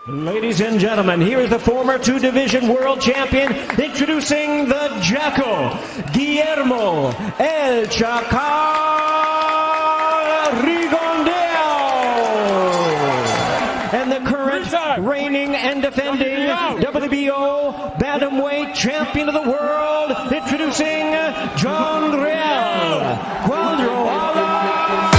Ladies and gentlemen, here is the former two-division world champion, introducing the Jackal, Guillermo El Chacal Rigondeaux, and the current reigning and defending WBO Bantamweight champion of the world, introducing John Riel, Quadro Alas,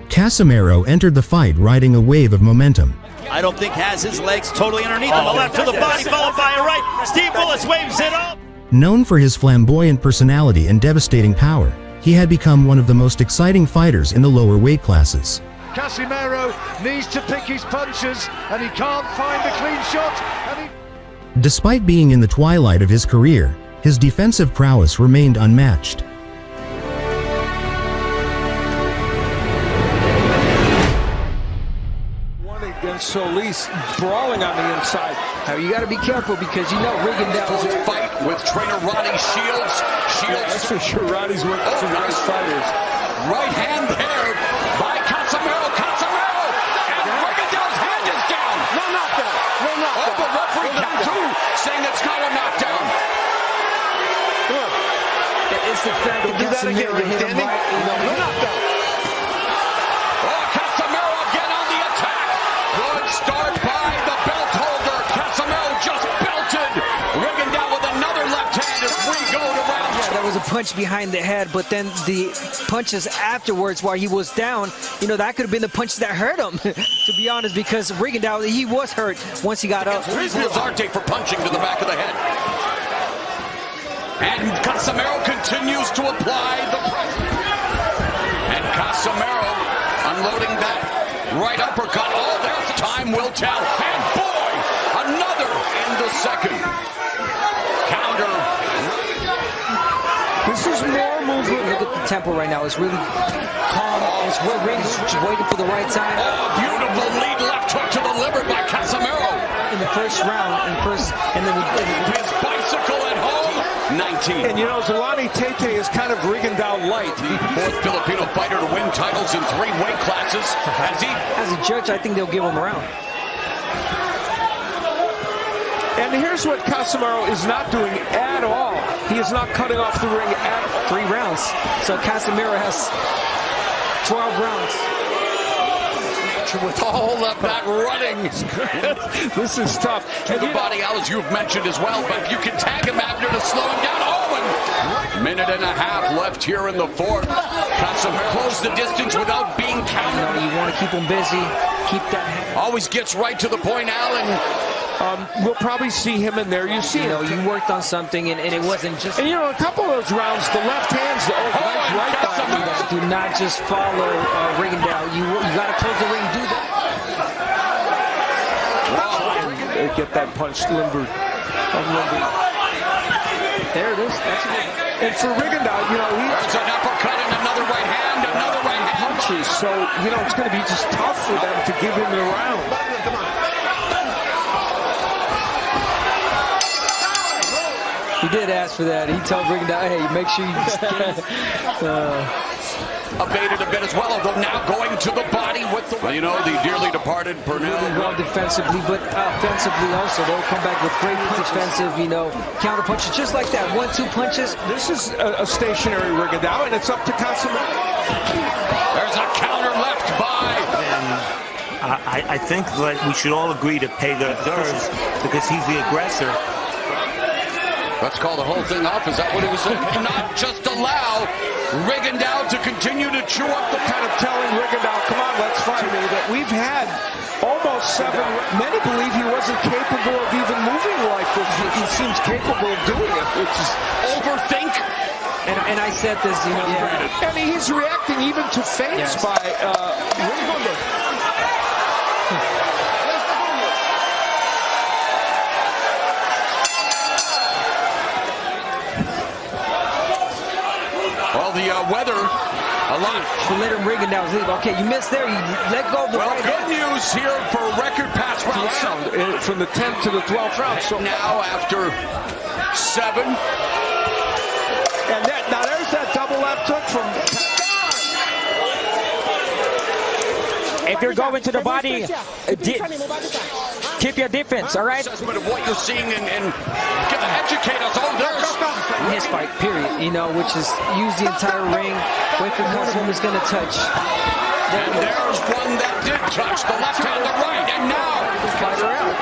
Casimero entered the fight riding a wave of momentum. I don't think has his legs totally underneath him. A left to the body, followed by a right. Steve Willis waves it up. Known for his flamboyant personality and devastating power, he had become one of the most exciting fighters in the lower weight classes. Casimero needs to pick his punches, and he can't find a clean shot. Despite being in the twilight of his career, his defensive prowess remained unmatched. Against Solis, brawling on the inside. Now you got to be careful because you know Rigondeaux his fight with trainer Ronnie Shields. That's for sure. Ronnie's one of the best fighters. Right hand there by Casimero. And Rigondeaux's hand is down. No knockdown. No knockdown. Oh, the referee count two, saying it's not a knockdown. It's the fact that Casimero hit him right. No knockdown. Start by the belt holder. Casimero just belted Rigondeaux with another left hand as we go to round two. Yeah, there was a punch behind the head, but then the punches afterwards while he was down, that could have been the punches that hurt him, to be honest, because Rigondeaux, he was hurt once he got up. Here's Lazarte for punching to the back of the head. And Casimero continues to apply the pressure. And Casimero unloading that right uppercut. Oh, there's time will tell. And boy, another in the second. Counter. This is more movement. Look at the tempo right now. It's really calm. It's real Rigondeaux just waiting for the right time. Oh, beautiful lead left hook to the liver by Casimero. In the first round, and then his bicycle at home. 19. And Zolani Tete is kind of Rigondeaux light. Fourth Filipino fighter to win titles in 3 weight classes. As a judge, I think they'll give him a round. And here's what Casimero is not doing at all. He is not cutting off the ring at 3 rounds. So Casimero has 12 rounds. With all of that running. This is tough. To the body, Alice, you've mentioned as well, but if you can tag him after to slow him down. Oh, and minute and a half left here in the fourth. Casimero close the distance without being countered. You want to keep him busy. Keep that. Always gets right to the point, Alan. We'll probably see him in there. You see you worked on something, and it wasn't just... And, a couple of those rounds, the left hand's nice right back. Do not just follow Rigondeaux. You got to close the ring. Do that. Wow. Get that punch limbered. There it is. That's it. And for Rigondeaux, there's an uppercut and another right hand punches. So, it's going to be just tough for them to give him the round. He did ask for that. He told Rigondeaux, hey, make sure you just get it. Abated a bit as well, although now going to the body with the... Well, the dearly departed Pernell. Really well defensively, but offensively also. They'll come back with great defensive, counter punches, just like that. 1-2 punches. This is a stationary Rigondeaux, and it's up to Casimero. There's a counter left by... I think that we should all agree to pay the deserves because he's the aggressor. Let's call the whole thing off. Is that what it was? Not just allow Rigondeaux to continue to chew up the... Kind of telling Rigondeaux, come on, let's fight. That we've had almost 7. Many believe he wasn't capable of even moving like this. He seems capable of doing it, which is... Overthink. And I said this, And he's reacting even to feints by Rigondeaux. Well, the weather, a lot. Let him Rigondeaux leave. Okay, you missed there. You let go of the right good news here for record pass round from the 10th to the 12th round. So now after 7. And now there's that double left hook from... if you're going to the body, keep your defense, all right? Assessment of what you're seeing and educate us. Oh, there's His fight, period, you know, which is use the entire ring. Wait for one of them is going to touch. And there's one that did touch the left and the right, and now Fighter out.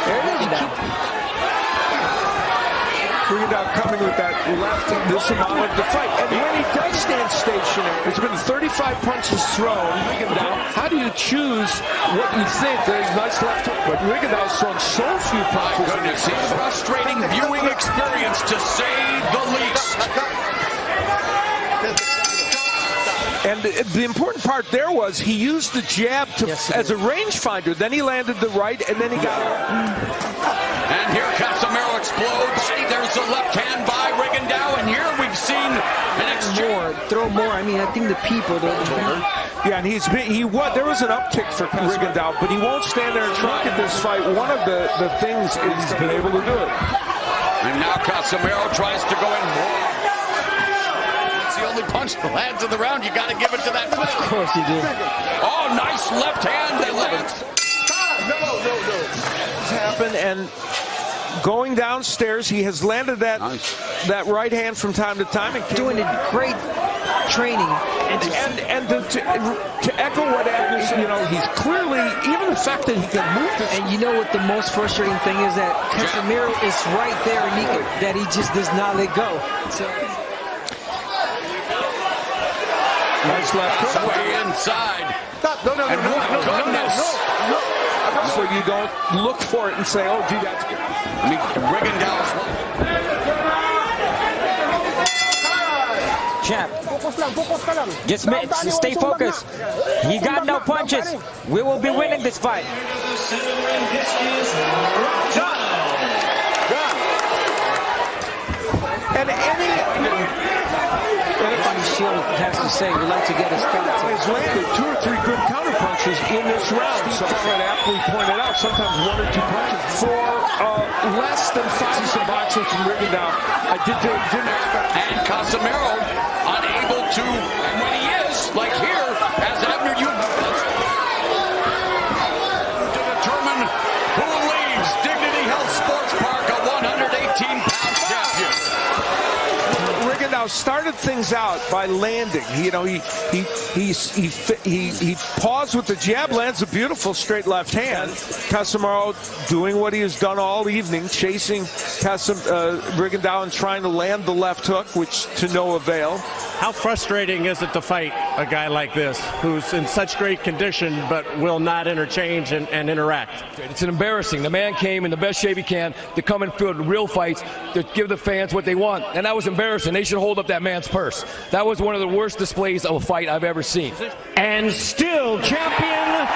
There it is now. Rigondeaux coming with that left this amount of the fight. And when he does stand stationary, it's been 35 punches thrown. Rigondeaux, how do you choose what you think? There's nice left hook, but Rigondeaux's thrown so few punches. goodness, it's a frustrating viewing experience to say the least. And the important part there was he used the jab to, as a rangefinder. Then he landed the right, and then he got And here Casimero explodes. There's a left hand by Rigondeaux, and here we've seen an exchange. Throw more. I mean, I think the people, yeah, and there was an uptick for Rigondeaux, but he won't stand there and try at this fight. One of the things is he's been able to do it. And now Casimero tries to go in more. The only punch that lands in the round, you got to give it to that fight. of course you do. Oh, nice left hand that lands. It's happened, and going downstairs, he has landed that right hand from time to time. And doing a great training. And to echo what Agnes, you know, he's clearly, even the fact that he can move this. And you know what the most frustrating thing is? That Casimero is right there, and that he just does not let go. So. Nice left hook. Way inside. No. So you don't look for it and say, oh, gee, that's good. I mean, Rigondeaux. Champ, just stay focused. He got no punches. We will be winning this fight. And Anybody Shield has to say, we'd like to get his thoughts. He's landed 2 or 3 good counter punches in this round. So aptly pointed out, sometimes 1 or 2 punches. For less than 5 some boxing from Rigondeaux, I didn't expect. And Casimero unable to, and when he is, like here, as Abner, to determine who leads Dignity Health Sports Park, a 118-pound champion. Rigondeaux started things out by landing. He paused with the jab, lands a beautiful straight left hand. Casimero doing what he has done all evening, chasing Rigondeaux and trying to land the left hook, which to no avail. How frustrating is it to fight a guy like this, who's in such great condition but will not interchange and interact? It's embarrassing. The man came in the best shape he can to come and field real fights to give the fans what they want, and that was embarrassing. They should hold up that man's purse. That was one of the worst displays of a fight I've ever seen. And still champion